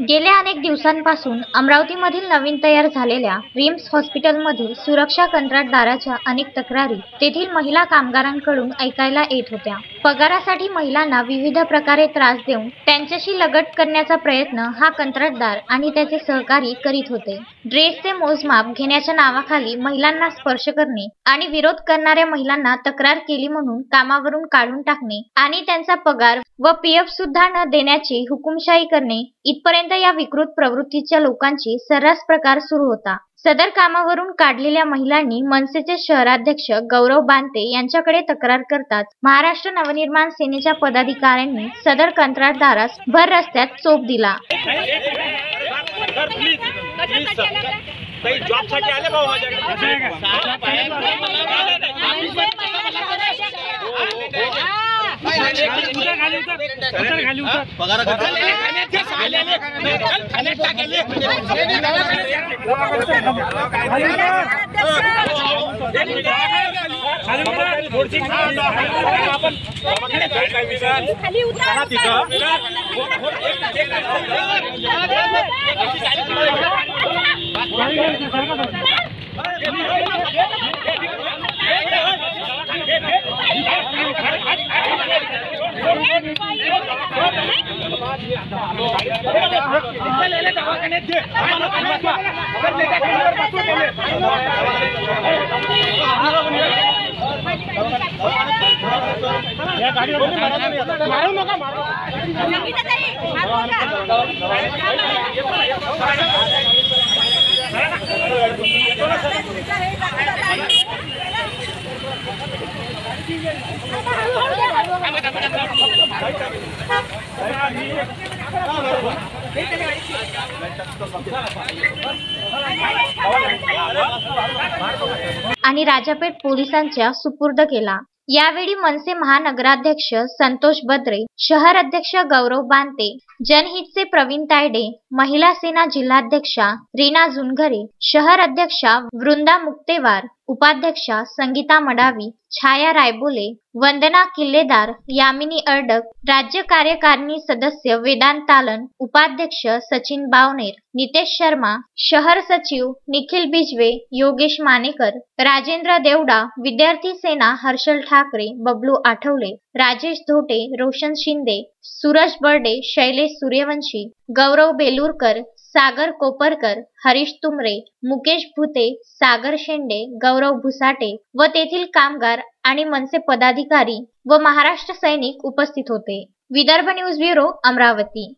गेल्या अनेक दिवसांपासून अमरावतीमधील नवीन तयार झालेल्या रिम्स हॉस्पिटलमधील सुरक्षा कंत्राटदाराच्या अनेक तक्रारी तेथील महिला कामगारांकडून ऐकायला येत होत्या। पगारासाठी महिलांना विविध प्रकारे त्रास देऊन त्यांच्याशी लगट करण्याचा प्रयत्न हा कंत्राटदार आणि त्याचे सहकारी करीत होते। ड्रेसचे मोजमाप घेण्याच्या नावाखाली महिलांना स्पर्श करणे आणि विरोध करणाऱ्या महिलांना तक्रार केली म्हणून कामावरून काढून टाकणे आणि त्यांचा पगार व पीएफ सुद्धा न देण्याची हुकुमशाही करणे इथपर्यंत या विकृत प्रवृत्तीच्या लोकांची सर्रास प्रकार सुरू होता। सदर कामावरून काढलेल्या महिलांनी मनसेचे शहराध्यक्ष गौरव बांते यांच्याकडे तक्रार करताच महाराष्ट्र नवनिर्माण सेनेच्या पदाधिकाऱ्यांनी सदर कंत्राटदारास भर रस्त्यात चोप दिला। आणि राजापेठ पोलिसांच्या सुपूर्द केला। यावेळी मनसे महानगराध्यक्ष संतोष बद्रे, शहर अध्यक्ष गौरव बांते, जनहितचे प्रवीण तायडे, महिला सेना जिल्हाध्यक्षा रीना जुनघरे, शहर अध्यक्षा वृंदा मुक्तेवार, उपाध्यक्षा संगीता मडावी, छाया रायबोले, वंदना किल्लेदार, यामिनी अर्डक, राज्य कार्यकारिणी सदस्य वेदांत तालन, उपाध्यक्ष सचिन बावनेर, नितेश शर्मा, शहर सचिव निखिल बिजवे, योगेश मानेकर, राजेंद्र देवडा, विद्यार्थी सेना हर्षल ठाकरे, बबलू आठवले, राजेश धोटे, रोशन शिंदे, सूरज बर्डे, शैलेश सूर्यवंशी, गौरव बेलूरकर, सागर कोपरकर, हरीश तुमरे, मुकेश भुते, सागर शेंडे, गौरव भुसाटे व तेथील कामगार आणि मनसे पदाधिकारी व महाराष्ट्र सैनिक उपस्थित होते। Vidarbha news bureau, Amravati.